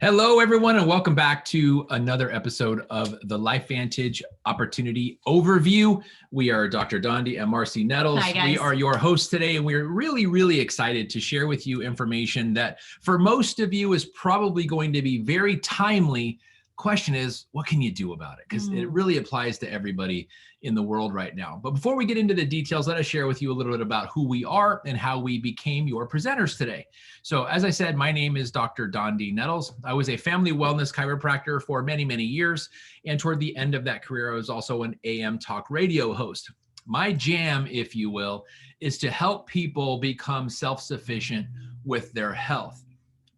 Hello, everyone, and welcome back to another episode of the LifeVantage Opportunity Overview. We are Dr. Dondee Marci Nettles. Hi, guys. We are your hosts today, and we're really excited to share with you information that for most of you is probably going to be very timely. Question is, what can you do about it? Because it really applies to everybody in the world right now. But before we get into the details, let us share with you a little bit about who we are and how we became your presenters today. So as I said, my name is Dr. Dondee Nettles. I was a family wellness chiropractor for many years. And toward the end of that career, I was also an AM talk radio host. My jam, if you will, is to help people become self-sufficient with their health.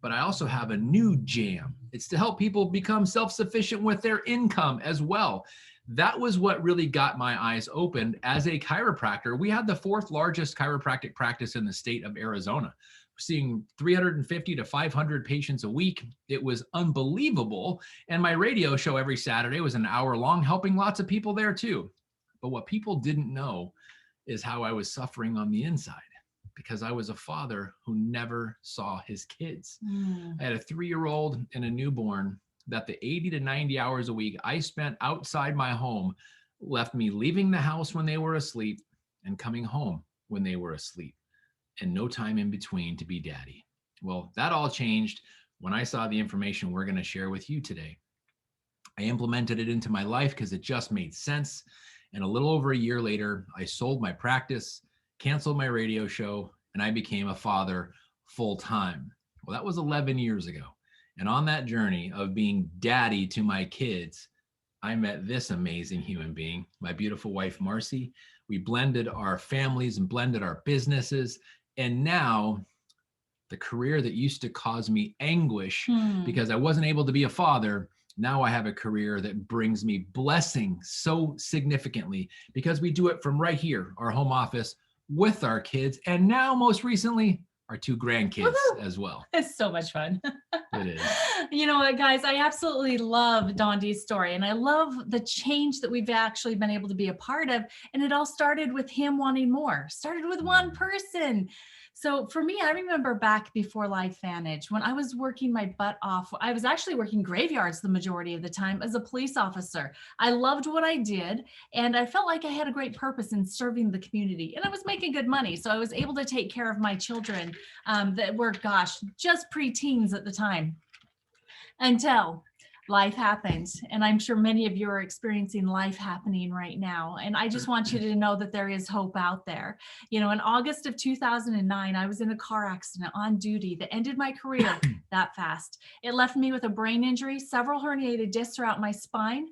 But I also have a new jam. It's to help people become self-sufficient with their income as well. That was what really got my eyes opened as a chiropractor. We had the fourth largest chiropractic practice in the state of Arizona, seeing 350 to 500 patients a week. It was unbelievable. And my radio show every Saturday was an hour long, helping lots of people there too. But what people didn't know is how I was suffering on the inside, because I was a father who never saw his kids. I had a 3-year-old and a newborn that the 80 to 90 hours a week I spent outside my home left me leaving the house when they were asleep and coming home when they were asleep, and no time in between to be daddy. Well, that all changed when I saw the information we're going to share with you today. I implemented it into my life because it just made sense. And a little over a year later, I sold my practice, canceled my radio show, and I became a father full time. Well, that was 11 years ago. And on that journey of being daddy to my kids, I met this amazing human being, my beautiful wife, Marci. We blended our families and blended our businesses. And now the career that used to cause me anguish because I wasn't able to be a father, now I have a career that brings me blessing so significantly because we do it from right here, our home office, with our kids, and now most recently our 2 grandkids as well. It's so much fun. It is. You know what, guys, I absolutely love Dondee's story, and I love the change that we've actually been able to be a part of. And it all started with him wanting more, started with one person. So for me, I remember back before LifeVantage, when I was working my butt off, I was actually working graveyards the majority of the time as a police officer. I loved what I did, and I felt like I had a great purpose in serving the community, and I was making good money. So I was able to take care of my children that were, just preteens at the time, until life happened. And I'm sure many of you are experiencing life happening right now. And I just want you to know that there is hope out there. You know, in August of 2009, I was in a car accident on duty that ended my career that fast. It left me with a brain injury, several herniated discs throughout my spine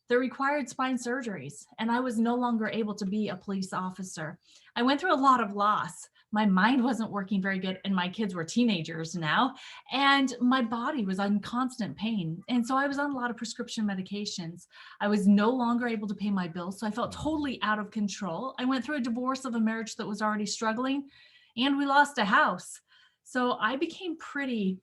that required spine surgeries. And I was no longer able to be a police officer. I went through a lot of loss. My mind wasn't working very good, and my kids were teenagers now, and my body was in constant pain. And so I was on a lot of prescription medications. I was no longer able to pay my bills, so I felt totally out of control. I went through a divorce of a marriage that was already struggling, and we lost a house. So I became pretty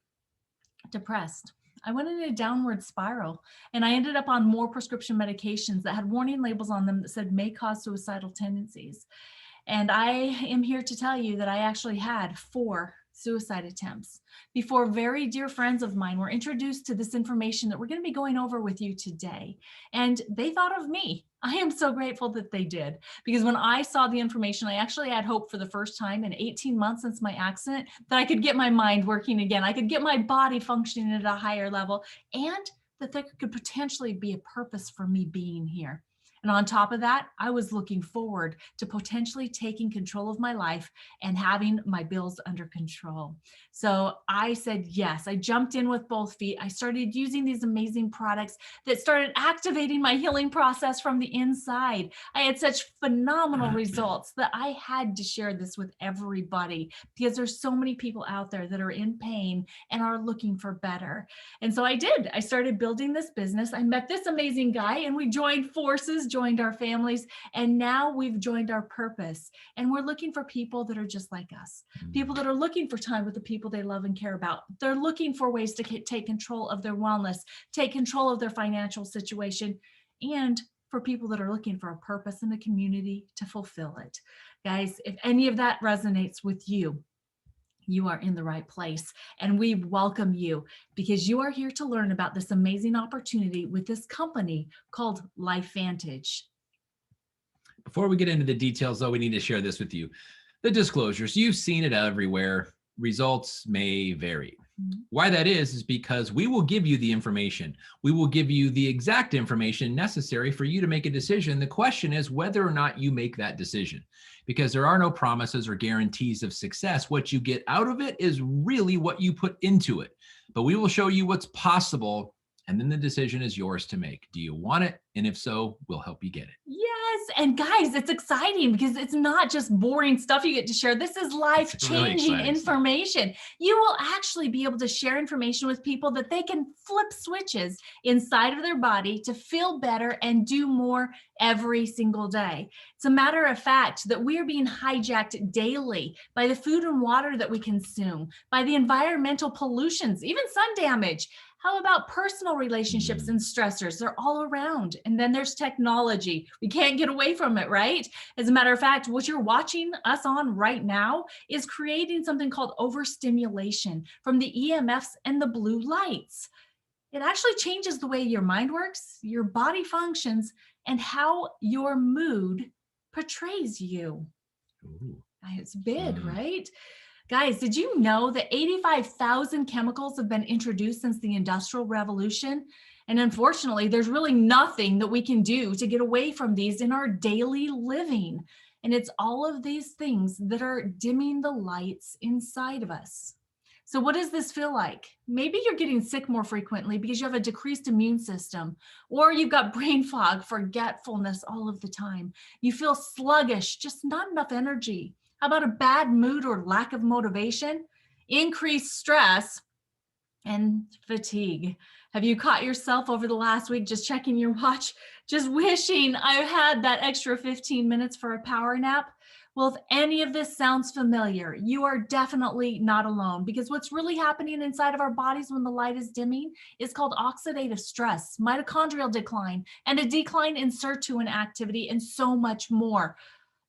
depressed. I went in a downward spiral, and I ended up on more prescription medications that had warning labels on them that said may cause suicidal tendencies. And I am here to tell you that I actually had 4 suicide attempts before very dear friends of mine were introduced to this information that we're going to be going over with you today. And they thought of me. I am so grateful that they did, because when I saw the information, I actually had hope for the first time in 18 months since my accident that I could get my mind working again. I could get my body functioning at a higher level, and that there could potentially be a purpose for me being here. And on top of that, I was looking forward to potentially taking control of my life and having my bills under control. So I said yes. I jumped in with both feet. I started using these amazing products that started activating my healing process from the inside. I had such phenomenal results that I had to share this with everybody, because there's so many people out there that are in pain and are looking for better. And so I did. I started building this business. I met this amazing guy, and we joined forces, joined our families, and now we've joined our purpose. And we're looking for people that are just like us, people that are looking for time with the people they love and care about. They're looking for ways to take control of their wellness, take control of their financial situation, and for people that are looking for a purpose in the community to fulfill it. Guys, if any of that resonates with you, you are in the right place. And we welcome you because you are here to learn about this amazing opportunity with this company called LifeVantage. Before we get into the details, though, we need to share this with you. The disclosures, you've seen it everywhere. Results may vary. Why that is because we will give you the information. We will give you the exact information necessary for you to make a decision. The question is whether or not you make that decision, because there are no promises or guarantees of success. What you get out of it is really what you put into it. But we will show you what's possible, and then the decision is yours to make. Do you want it? And if so, we'll help you get it. Yes. And guys, it's exciting because it's not just boring stuff you get to share. This is life-changing really information. You will actually be able to share information with people that they can flip switches inside of their body to feel better and do more every single day. It's a matter of fact that we are being hijacked daily by the food and water that we consume, by the environmental pollutions, even sun damage. How about personal relationships and stressors? They're all around. And then there's technology. We can't get away from it, right? As a matter of fact, what you're watching us on right now is creating something called overstimulation from the EMFs and the blue lights. It actually changes the way your mind works, your body functions, and how your mood portrays you. Ooh. It's big, right? Guys, did you know that 85,000 chemicals have been introduced since the Industrial Revolution? And unfortunately, there's really nothing that we can do to get away from these in our daily living. And it's all of these things that are dimming the lights inside of us. So what does this feel like? Maybe you're getting sick more frequently because you have a decreased immune system, or you've got brain fog, forgetfulness all of the time. You feel sluggish, just not enough energy. How about a bad mood or lack of motivation, increased stress, and fatigue? Have you caught yourself over the last week just checking your watch, just wishing I had that extra 15 minutes for a power nap? Well, if any of this sounds familiar, you are definitely not alone, because what's really happening inside of our bodies when the light is dimming is called oxidative stress, mitochondrial decline, and a decline in sirtuin activity, and so much more.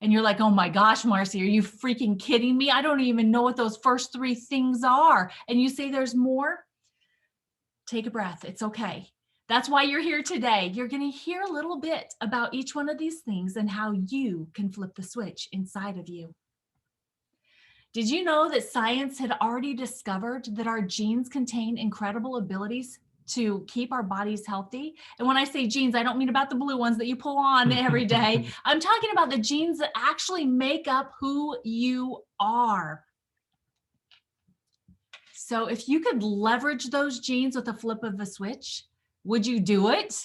And you're like, oh my gosh, Marci, are you freaking kidding me? I don't even know what those first three things are. And you say there's more? Take a breath. It's okay. That's why you're here today. You're going to hear a little bit about each one of these things and how you can flip the switch inside of you. Did you know that science had already discovered that our genes contain incredible abilities to keep our bodies healthy? And when I say genes, I don't mean about the blue ones that you pull on every day. I'm talking about the genes that actually make up who you are. So if you could leverage those genes with a flip of a switch, would you do it?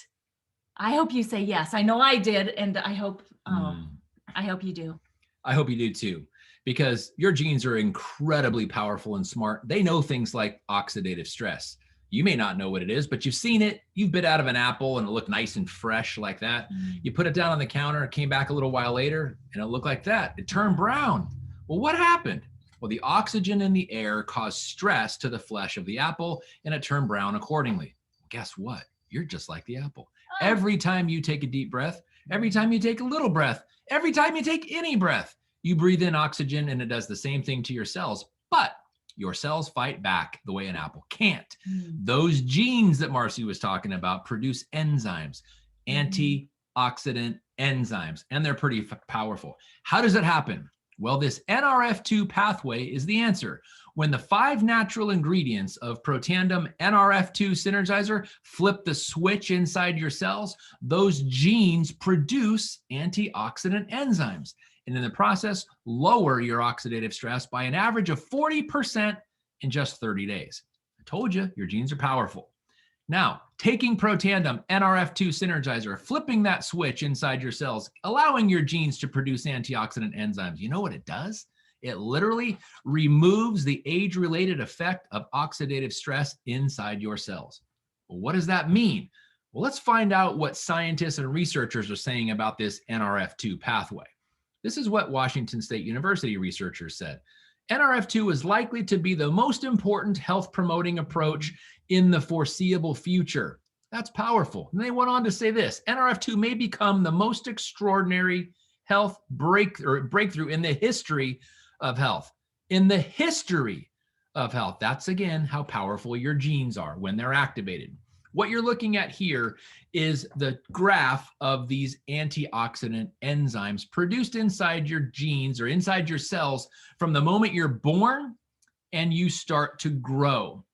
I hope you say yes. I know I did, and I hope you do. I hope you do too, because your genes are incredibly powerful and smart. They know things like oxidative stress. You may not know what it is, but you've seen it. You've bit out of an apple and it looked nice and fresh like that. You put it down on the counter, it came back a little while later and it looked like that. It turned brown. Well, what happened? Well, the oxygen in the air caused stress to the flesh of the apple and it turned brown accordingly. Guess what? You're just like the apple. Every time you take a deep breath, every time you take a little breath, every time you take any breath, you breathe in oxygen and it does the same thing to your cells. But your cells fight back the way an apple can't. Those genes that Marci was talking about produce enzymes, antioxidant enzymes, and they're pretty powerful. How does it happen? Well, this NRF2 pathway is the answer. When the 5 natural ingredients of Protandim NRF2 Synergizer flip the switch inside your cells, those genes produce antioxidant enzymes, and in the process, lower your oxidative stress by an average of 40% in just 30 days. I told you, your genes are powerful. Now, taking Protandim NRF2 Synergizer, flipping that switch inside your cells, allowing your genes to produce antioxidant enzymes, you know what it does? It literally removes the age-related effect of oxidative stress inside your cells. Well, what does that mean? Well, let's find out what scientists and researchers are saying about this NRF2 pathway. This is what Washington State University researchers said. NRF2 is likely to be the most important health promoting approach in the foreseeable future. That's powerful. And they went on to say this: NRF2 may become the most extraordinary health breakthrough in the history of health. in the history of health. That's again how powerful your genes are when they're activated. What you're looking at here is the graph of these antioxidant enzymes produced inside your genes or inside your cells from the moment you're born and you start to grow.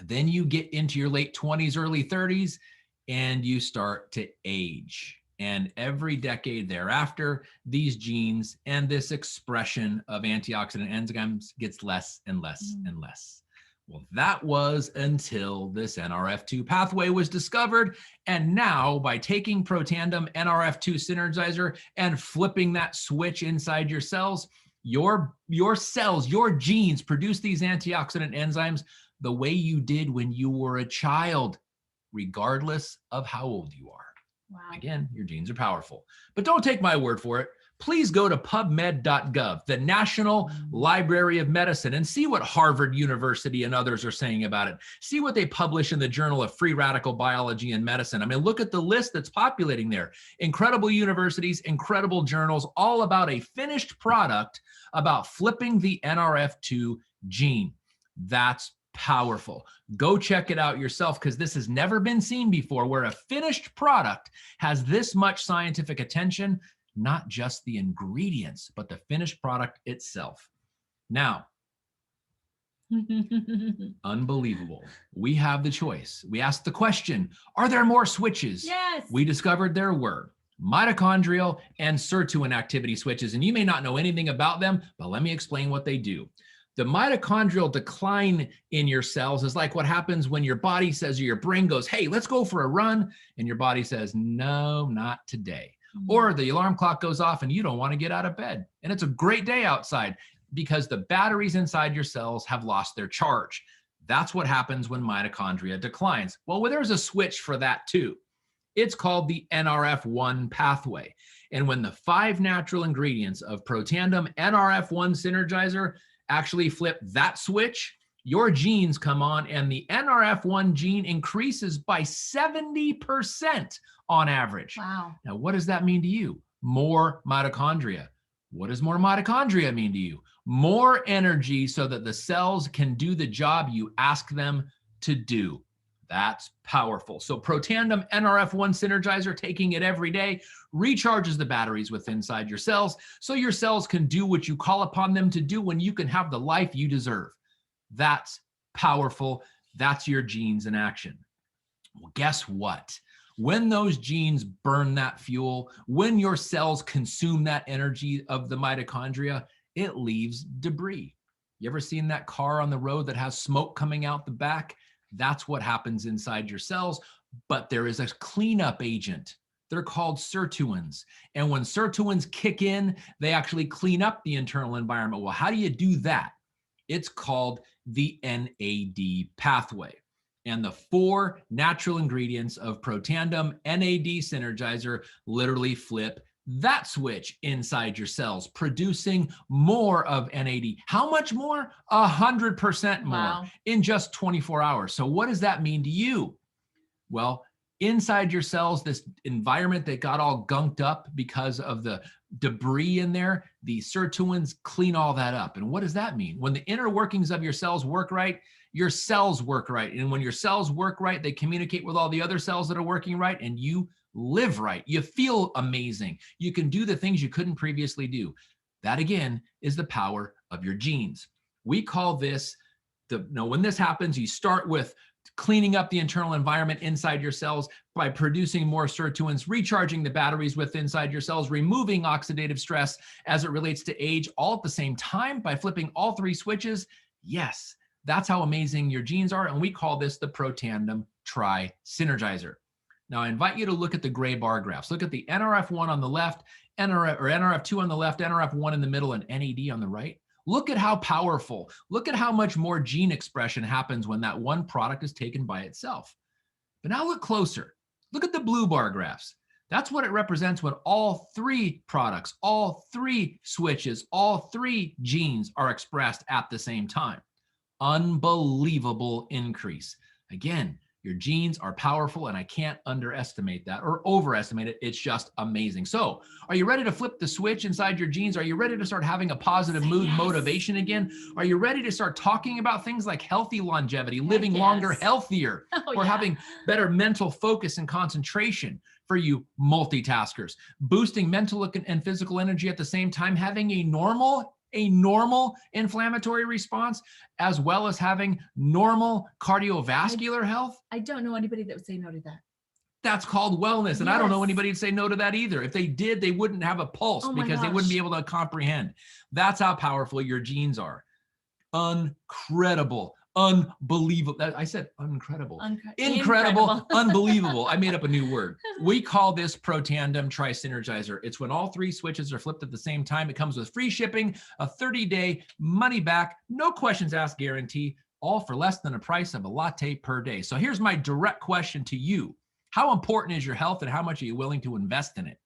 Then you get into your late 20s, early 30s, and you start to age. And every decade thereafter, these genes and this expression of antioxidant enzymes gets less and less and less. Well, that was until this NRF2 pathway was discovered. And now by taking Protandim NRF2 Synergizer and flipping that switch inside your cells, your cells, your genes produce these antioxidant enzymes the way you did when you were a child, regardless of how old you are. Wow. Again, your genes are powerful. But don't take my word for it. Please go to pubmed.gov, the National Library of Medicine, and see what Harvard University and others are saying about it. See what they publish in the Journal of Free Radical Biology and Medicine. I mean, look at the list that's populating there. Incredible universities, incredible journals, all about a finished product about flipping the NRF2 gene. That's powerful. Go check it out yourself, because this has never been seen before, where a finished product has this much scientific attention, not just the ingredients, but the finished product itself. Now, unbelievable. We have the choice. We asked the question, are there more switches? Yes. We discovered there were mitochondrial and sirtuin activity switches, and you may not know anything about them, but let me explain what they do. The mitochondrial decline in your cells is like what happens when your body says, or your brain goes, hey, let's go for a run. And your body says, no, not today. Or the alarm clock goes off and you don't want to get out of bed. And it's a great day outside because the batteries inside your cells have lost their charge. That's what happens when mitochondria declines. Well, there's a switch for that too. It's called the NRF1 pathway. And when the 5 natural ingredients of Protandim NRF1 Synergizer actually flip that switch, your genes come on and the NRF1 gene increases by 70% on average. Wow. Now, what does that mean to you? More mitochondria. What does more mitochondria mean to you? More energy so that the cells can do the job you ask them to do. That's powerful. So Protandim NRF1 Synergizer, taking it every day, recharges the batteries within inside your cells so your cells can do what you call upon them to do when you can have the life you deserve. That's powerful. That's your genes in action. Well, guess what? When those genes burn that fuel, when your cells consume that energy of the mitochondria, it leaves debris. You ever seen that car on the road that has smoke coming out the back? That's what happens inside your cells, but there is a cleanup agent. They're called sirtuins. And when sirtuins kick in, they actually clean up the internal environment. Well, how do you do that? It's called the NAD pathway. And the 4 natural ingredients of Protandim NAD Synergizer literally flip that switch inside your cells, producing more of NAD. How much more? 100% more. Wow. In just 24 hours. So what does that mean to you? Well, inside your cells, this environment that got all gunked up because of the debris in there, the sirtuins clean all that up. And what does that mean? When the inner workings of your cells work right, your cells work right. And when your cells work right, they communicate with all the other cells that are working right, and you live right. You feel amazing. You can do the things you couldn't previously do. That again is the power of your genes. We call this when this happens, you start with cleaning up the internal environment inside your cells by producing more sirtuins, recharging the batteries within inside your cells, removing oxidative stress as it relates to age, all at the same time by flipping all 3 switches. Yes, that's how amazing your genes are. And we call this the Protandim Try Synergizer. Now, I invite you to look at the gray bar graphs. Look at the NRF1 on the left, NRF2 on the left, NRF1 in the middle, and NAD on the right. Look at how powerful, look at how much more gene expression happens when that one product is taken by itself. But now look closer. Look at the blue bar graphs. That's what it represents when all 3 products, all 3 switches, all 3 genes are expressed at the same time. Unbelievable increase. Again, Your genes are powerful, and I can't underestimate that or overestimate it. It's just amazing. So, are you ready to flip the switch inside your genes? Are you ready to start having a positive mood motivation again? Are you ready to start talking about things like healthy longevity, living longer, healthier, or having better mental focus and concentration for you multitaskers, boosting mental and physical energy at the same time, having a normal inflammatory response, as well as having normal cardiovascular health? I don't know anybody that would say no to that. That's called wellness. And I don't know anybody to say no to that either. If they did, they wouldn't have a pulse because they wouldn't be able to comprehend. That's how powerful your genes are. Incredible. Unbelievable. I said incredible. Incredible. Unbelievable. I made up a new word. We call this Protandim Try Synergizer. It's when all three switches are flipped at the same time. It comes with free shipping, a 30-day money back, no questions asked guarantee, all for less than the price of a latte per day. So here's my direct question to you. How important is your health, and how much are you willing to invest in it?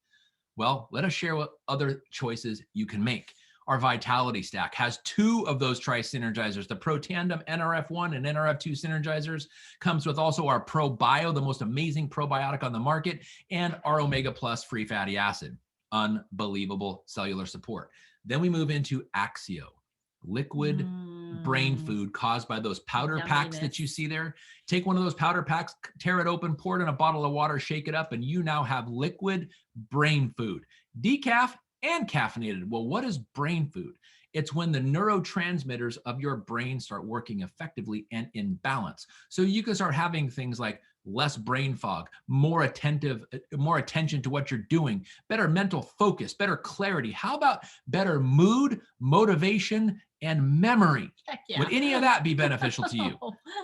Well, let us share what other choices you can make. Our Vitality Stack has 2 of those Try Synergizers. The Protandim NRF1 and NRF2 Synergizers comes with also our ProBio, the most amazing probiotic on the market, and our Omega Plus free fatty acid. Unbelievable cellular support. Then we move into Axio, liquid brain food caused by those powder packs that you see there. Take one of those powder packs, tear it open, pour it in a bottle of water, shake it up, and you now have liquid brain food. Decaf and caffeinated. Well, what is brain food? It's when the neurotransmitters of your brain start working effectively and in balance. So you can start having things like less brain fog, more attention to what you're doing, better mental focus, better clarity. How about better mood, motivation, and memory? Would any of that be beneficial to you?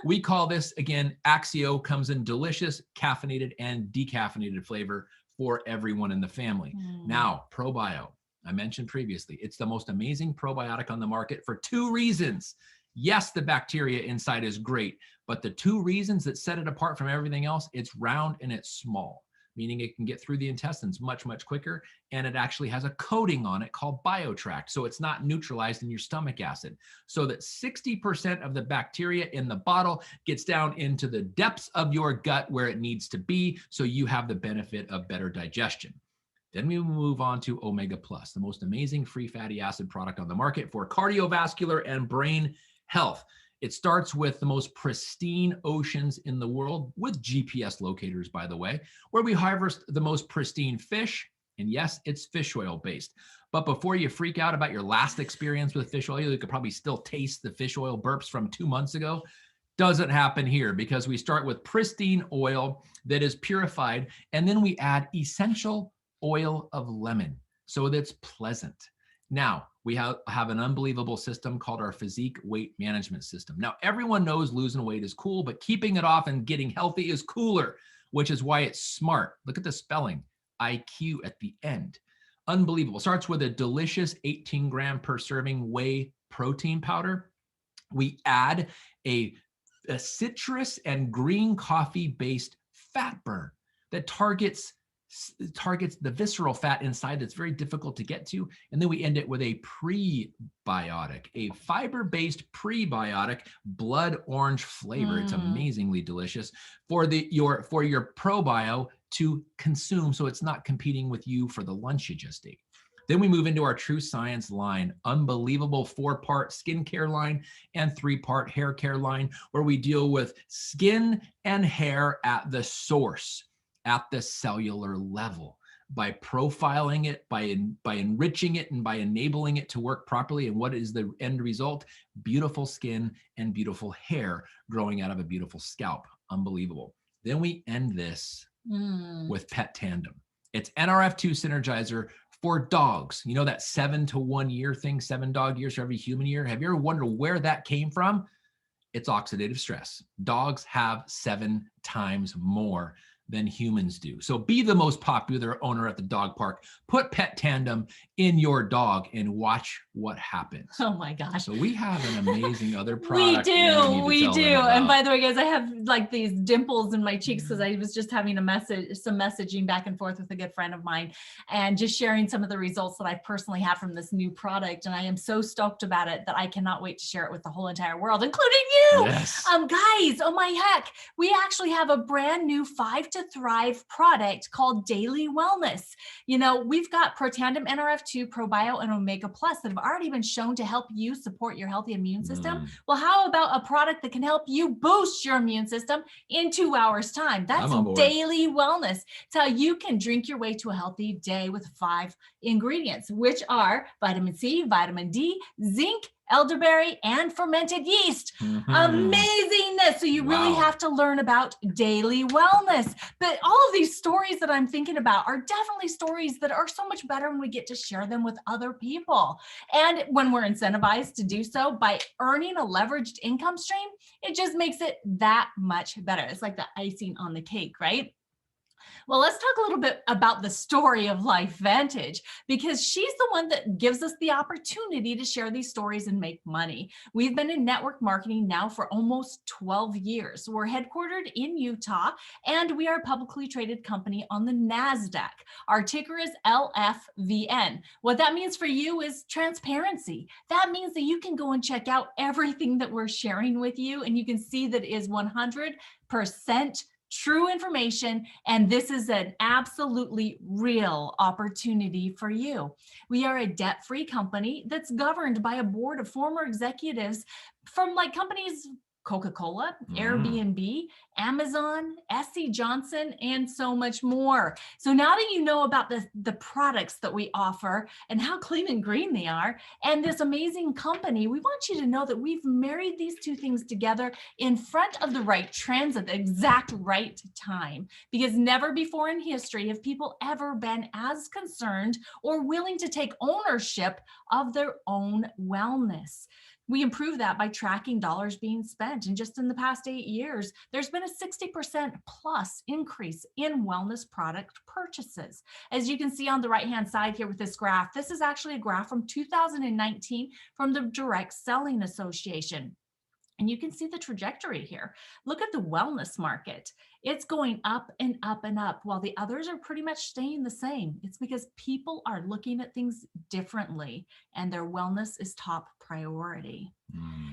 We call this, again, Axio. Comes in delicious caffeinated and decaffeinated flavor for everyone in the family. Now, ProBio, I mentioned previously, it's the most amazing probiotic on the market for 2 reasons. Yes, the bacteria inside is great, but the 2 reasons that set it apart from everything else, it's round and it's small, meaning it can get through the intestines much, much quicker. And it actually has a coating on it called BioTract. So it's not neutralized in your stomach acid. So that 60% of the bacteria in the bottle gets down into the depths of your gut where it needs to be. So you have the benefit of better digestion. Then we move on to Omega Plus, the most amazing free fatty acid product on the market for cardiovascular and brain health. It starts with the most pristine oceans in the world, with GPS locators, by the way, where we harvest the most pristine fish. And yes, it's fish oil based. But before you freak out about your last experience with fish oil, you could probably still taste the fish oil burps from 2 months ago. Doesn't happen here, because we start with pristine oil that is purified, and then we add essential oil of lemon, so that's pleasant. Now, we have an unbelievable system called our physique weight management system. Now, everyone knows losing weight is cool, but keeping it off and getting healthy is cooler, which is why it's smart. Look at the spelling, IQ at the end. Unbelievable. Starts with a delicious 18 gram per serving whey protein powder. We add a citrus and green coffee based fat burn that targets the visceral fat inside that's very difficult to get to. And then we end it with a prebiotic, a fiber-based prebiotic, blood orange flavor. It's amazingly delicious for your ProBio to consume, so it's not competing with you for the lunch you just ate. Then we move into our True Science line, unbelievable 4-part skincare line and 3-part hair care line, where we deal with skin and hair at the source, at the cellular level, by profiling it, by enriching it, and by enabling it to work properly. And what is the end result? Beautiful skin and beautiful hair growing out of a beautiful scalp. Unbelievable. Then we end this with Protandim. It's NRF2 Synergizer for dogs. You know that 7 to 1 year thing, 7 dog years for every human year? Have you ever wondered where that came from? It's oxidative stress. Dogs have 7 times more than humans do. So be the most popular owner at the dog park. Put Protandim in your dog and watch what happens. Oh my gosh. So we have an amazing other We product. do. And by the way, guys, I have like these dimples in my cheeks because I was just having some messaging back and forth with a good friend of mine and just sharing some of the results that I personally have from this new product. And I am so stoked about it that I cannot wait to share it with the whole entire world, including you. Yes. Guys, oh my heck. We actually have a brand new 5 to Thrive product called Daily Wellness. You know, we've got Protandim NRF2, Probio, and Omega Plus that have already been shown to help you support your healthy immune system. Well, how about a product that can help you boost your immune system in 2 hours time? That's Daily Wellness. It's how you can drink your way to a healthy day with 5 ingredients, which are vitamin C, vitamin D, zinc, elderberry, and fermented yeast. Amazingness. So you really have to learn about Daily Wellness. But all of these stories that I'm thinking about are definitely stories that are so much better when we get to share them with other people. And when we're incentivized to do so by earning a leveraged income stream, it just makes it that much better. It's like the icing on the cake, right? Well, let's talk a little bit about the story of LifeVantage, because she's the one that gives us the opportunity to share these stories and make money. We've been in network marketing now for almost 12 years. We're headquartered in Utah, and we are a publicly traded company on the Nasdaq. Our ticker is LFVN. What that means for you is transparency. That means that you can go and check out everything that we're sharing with you, and you can see that it is 100% true information, and this is an absolutely real opportunity for you. We are a debt-free company that's governed by a board of former executives from like companies Coca-Cola, Airbnb, Amazon, SC Johnson, and so much more. So now that you know about the products that we offer and how clean and green they are, and this amazing company, we want you to know that we've married these two things together in front of the right trends at the exact right time, because never before in history have people ever been as concerned or willing to take ownership of their own wellness. We improve that by tracking dollars being spent. And just in the past 8 years, there's been a 60% plus increase in wellness product purchases. As you can see on the right-hand side here with this graph, this is actually a graph from 2019 from the Direct Selling Association. And you can see the trajectory here. Look at the wellness market. It's going up and up and up while the others are pretty much staying the same. It's because people are looking at things differently and their wellness is top priority.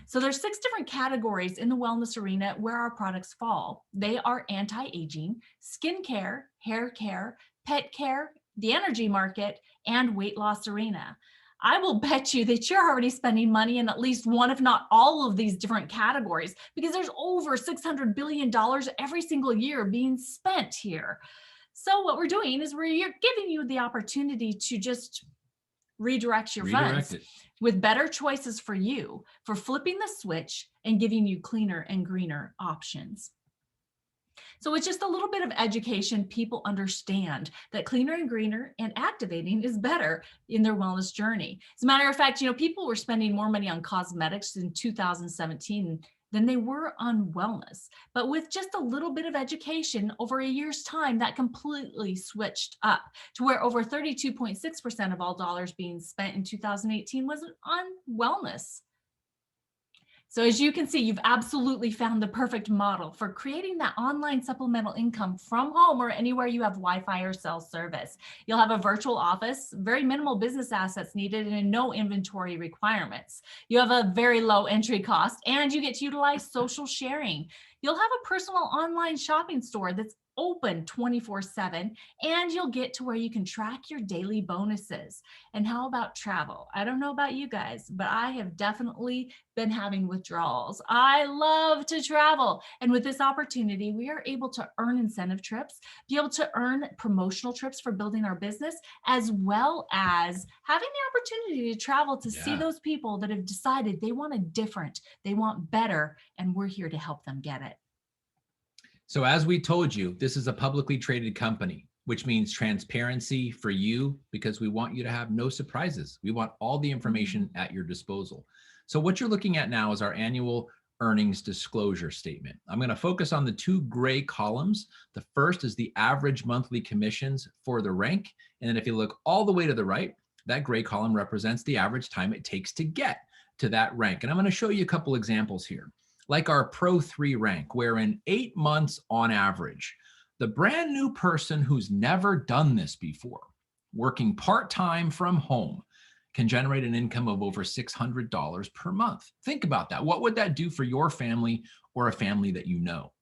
So there's 6 different categories in the wellness arena where our products fall. They are anti-aging, skincare, hair care, pet care, the energy market, and weight loss arena. I will bet you that you're already spending money in at least one, if not all of these different categories, because there's over $600 billion every single year being spent here. So what we're doing is we're giving you the opportunity to just redirect your funds with better choices for you, for flipping the switch and giving you cleaner and greener options. So with just a little bit of education, people understand that cleaner and greener and activating is better in their wellness journey. As a matter of fact, people were spending more money on cosmetics in 2017 than they were on wellness. But with just a little bit of education over a year's time, that completely switched up to where over 32.6% of all dollars being spent in 2018 was on wellness. So as you can see, you've absolutely found the perfect model for creating that online supplemental income from home or anywhere you have Wi-Fi or cell service. You'll have a virtual office, very minimal business assets needed, and no inventory requirements. You have a very low entry cost, and you get to utilize social sharing. You'll have a personal online shopping store that's open 24/7, and you'll get to where you can track your daily bonuses. And how about travel? I don't know about you guys, but I have definitely been having withdrawals. I love to travel. And with this opportunity, we are able to earn incentive trips, be able to earn promotional trips for building our business, as well as having the opportunity to travel to see those people that have decided they want a different, they want better, and we're here to help them get it. So as we told you, this is a publicly traded company, which means transparency for you, because we want you to have no surprises. We want all the information at your disposal. So what you're looking at now is our annual earnings disclosure statement. I'm going to focus on the two gray columns. The first is the average monthly commissions for the rank. And then if you look all the way to the right, that gray column represents the average time it takes to get to that rank. And I'm going to show you a couple examples here, like our Pro 3 rank, where in 8 months on average, the brand new person who's never done this before, working part-time from home, can generate an income of over $600 per month. Think about that. What would that do for your family or a family that you know?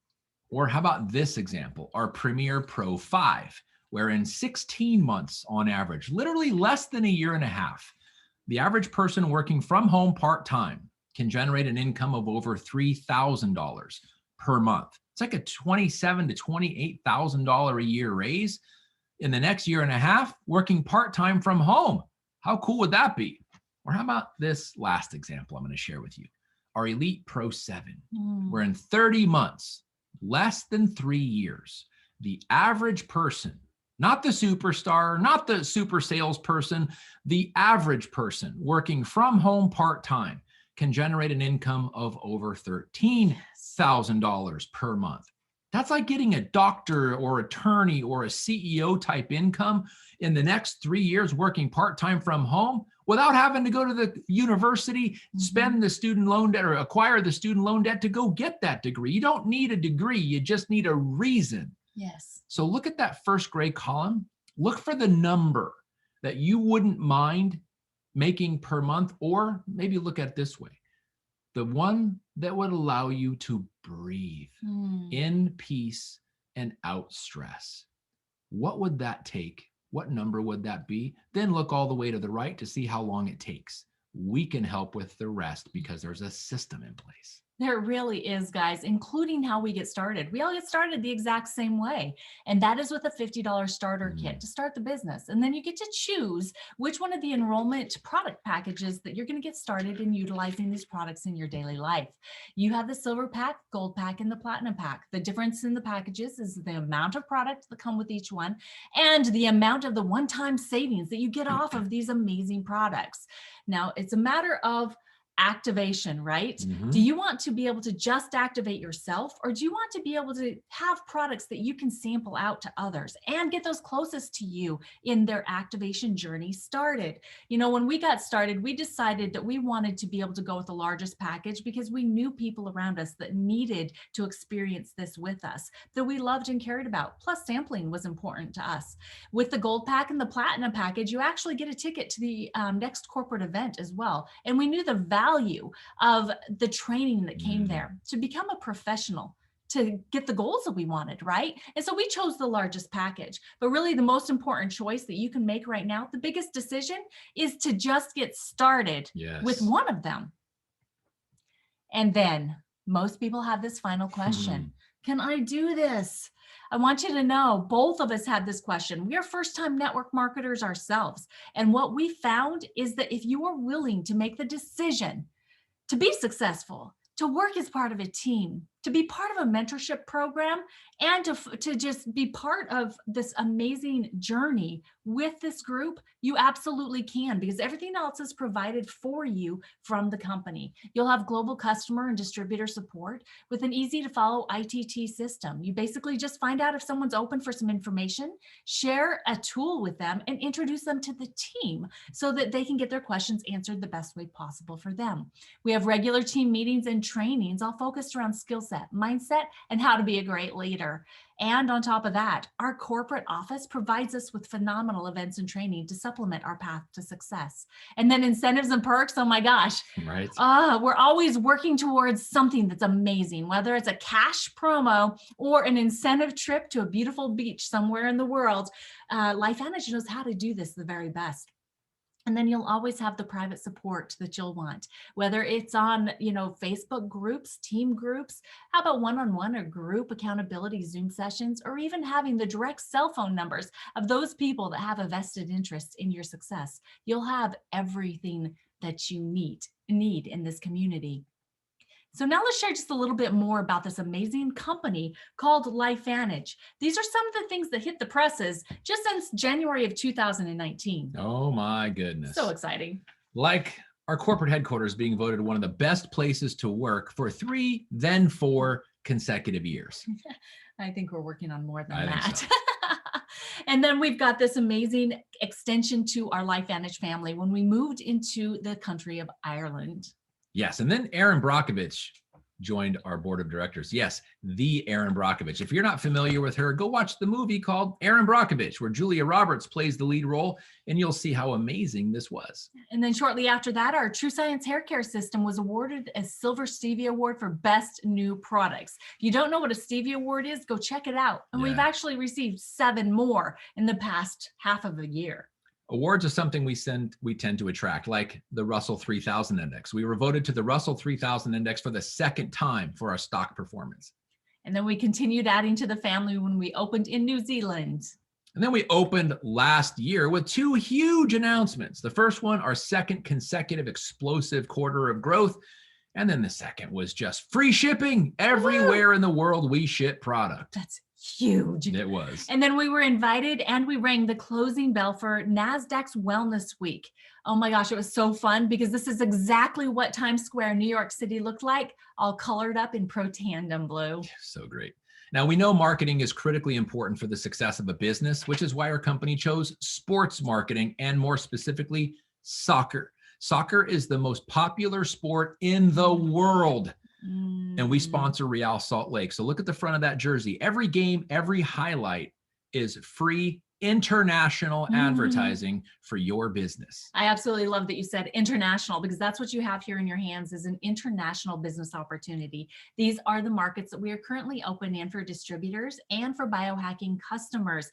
Or how about this example, our Premier Pro 5, where in 16 months on average, literally less than a year and a half, the average person working from home part-time can generate an income of over $3,000 per month. It's like a $27,000 to $28,000 a year raise in the next year and a half, working part-time from home. How cool would that be? Or how about this last example I'm going to share with you? Our Elite Pro 7, where in 30 months, less than 3 years, the average person, not the superstar, not the super salesperson, the average person working from home part-time can generate an income of over $13,000 per month. That's like getting a doctor or attorney or a CEO type income in the next 3 years working part-time from home without having to go to the university, spend the student loan debt or acquire the student loan debt to go get that degree. You don't need a degree. You just need a reason. Yes. So look at that first gray column. Look for the number that you wouldn't mind making per month, or maybe look at it this way. The one that would allow you to breathe in peace and out stress. What would that take? What number would that be? Then look all the way to the right to see how long it takes. We can help with the rest because there's a system in place. There really is, guys, including how we get started. We all get started the exact same way. And that is with a $50 starter kit to start the business. And then you get to choose which one of the enrollment product packages that you're going to get started in utilizing these products in your daily life. You have the silver pack, gold pack, and the platinum pack. The difference in the packages is the amount of product that come with each one and the amount of the one-time savings that you get off of these amazing products. Now, it's a matter of activation, right? Do you want to be able to just activate yourself, or do you want to be able to have products that you can sample out to others and get those closest to you in their activation journey started? You know, when we got started, we decided that we wanted to be able to go with the largest package because we knew people around us that needed to experience this with us, that we loved and cared about. Plus, sampling was important to us. With the gold pack and the platinum package, you actually get a ticket to the next corporate event as well. And we knew the value of the training that came there to become a professional, to get the goals that we wanted, right? And so we chose the largest package. But really the most important choice that you can make right now, the biggest decision, is to just get started with one of them. And then most people have this final question. Can I do this? I want you to know both of us had this question. We are first-time network marketers ourselves. And what we found is that if you are willing to make the decision to be successful, to work as part of a team, to be part of a mentorship program, and to just be part of this amazing journey with this group, you absolutely can, because everything else is provided for you from the company. You'll have global customer and distributor support with an easy to follow ITT system. You basically just find out if someone's open for some information, share a tool with them, and introduce them to the team so that they can get their questions answered the best way possible for them. We have regular team meetings and trainings all focused around skill set, mindset, and how to be a great leader. And on top of that, our corporate office provides us with phenomenal events and training to supplement our path to success. And then incentives and perks, oh my gosh. Right. We're always working towards something that's amazing, whether it's a cash promo or an incentive trip to a beautiful beach somewhere in the world. LifeVantage knows how to do this the very best. And then you'll always have the private support that you'll want, whether it's on, Facebook groups, team groups, how about one-on-one or group accountability Zoom sessions, or even having the direct cell phone numbers of those people that have a vested interest in your success. You'll have everything that you need in this community. So now let's share just a little bit more about this amazing company called LifeVantage. These are some of the things that hit the presses just since January of 2019. Oh my goodness. So exciting. Like our corporate headquarters being voted one of the best places to work for 3, then 4 consecutive years. I think we're working on more than I think that. so. And then we've got this amazing extension to our LifeVantage family when we moved into the country of Ireland. Yes, and then Aaron Brockovich joined our board of directors. Yes, the Aaron Brockovich. If you're not familiar with her, go watch the movie called Aaron Brockovich, where Julia Roberts plays the lead role, and you'll see how amazing this was. And then shortly after that, our True Science Hair Care System was awarded a Silver Stevie Award for Best New Products. If you don't know what a Stevie Award is, go check it out. And we've actually received 7 more in the past half of a year. Awards are something we tend to attract, like the Russell 3000 Index. We were voted to the Russell 3000 Index for the 2nd time for our stock performance. And then we continued adding to the family when we opened in New Zealand. And then we opened last year with 2 huge announcements. The first one, our 2nd consecutive explosive quarter of growth. And then the second was just free shipping everywhere in the world we ship product. That's huge. It was. And then we were invited and we rang the closing bell for Nasdaq's Wellness Week. Oh my gosh, it was so fun because this is exactly what Times Square, New York City looked like, all colored up in Protandim blue. So great. Now, we know marketing is critically important for the success of a business, which is why our company chose sports marketing, and more specifically, soccer. Soccer is the most popular sport in the world. And we sponsor Real Salt Lake. So look at the front of that jersey. Every game, every highlight is free international advertising for your business. I absolutely love that you said international, because that's what you have here in your hands, is an international business opportunity. These are the markets that we are currently open in for distributors and for biohacking customers.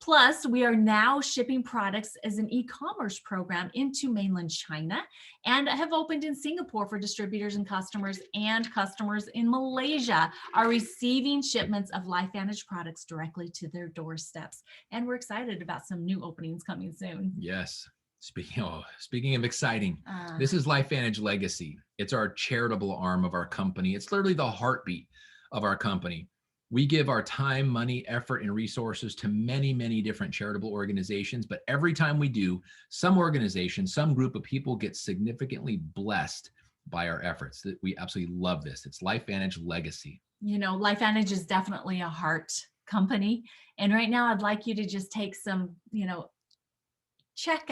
Plus, we are now shipping products as an e-commerce program into mainland China, and have opened in Singapore for distributors and customers in Malaysia are receiving shipments of LifeVantage products directly to their doorsteps. And we're excited about some new openings coming soon. Yes. Speaking of exciting, this is LifeVantage Legacy. It's our charitable arm of our company. It's literally the heartbeat of our company. We give our time, money, effort, and resources to many, many different charitable organizations. But every time we do, some organization, some group of people get significantly blessed by our efforts. We absolutely love this. It's LifeVantage Legacy. You know, LifeVantage is definitely a heart company. And right now I'd like you to just take some, check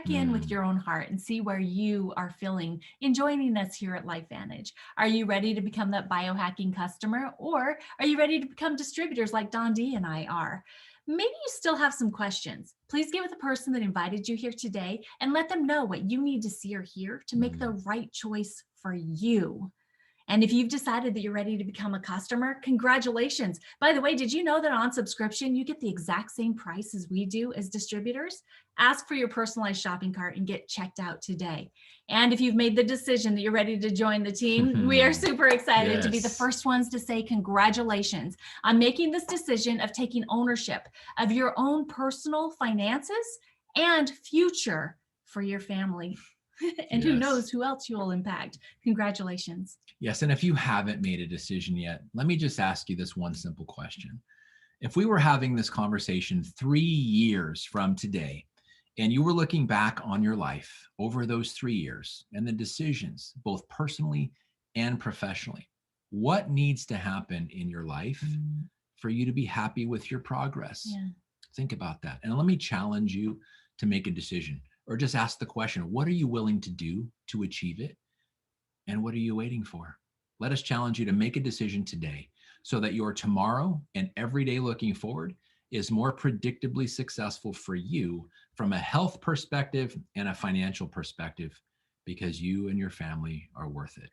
in with your own heart and see where you are feeling in joining us here at LifeVantage. Are you ready to become that biohacking customer, or are you ready to become distributors like Dondee and I are? Maybe you still have some questions. Please get with the person that invited you here today and let them know what you need to see or hear to make the right choice for you. And if you've decided that you're ready to become a customer, congratulations. By the way, did you know that on subscription, you get the exact same price as we do as distributors? Ask for your personalized shopping cart and get checked out today. And if you've made the decision that you're ready to join the team, we are super excited to be the first ones to say congratulations on making this decision of taking ownership of your own personal finances and future for your family. And who knows who else you will impact. Congratulations. Yes, and if you haven't made a decision yet, let me just ask you this one simple question. If we were having this conversation 3 years from today, and you were looking back on your life over those 3 years and the decisions, both personally and professionally, what needs to happen in your life for you to be happy with your progress? Think about that. And let me challenge you to make a decision. Or just ask the question, what are you willing to do to achieve it? And what are you waiting for? Let us challenge you to make a decision today so that your tomorrow and every day looking forward is more predictably successful for you from a health perspective and a financial perspective, because you and your family are worth it.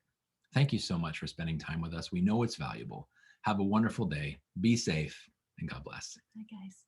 Thank you so much for spending time with us. We know it's valuable. Have a wonderful day. Be safe, and God bless. Hi, guys.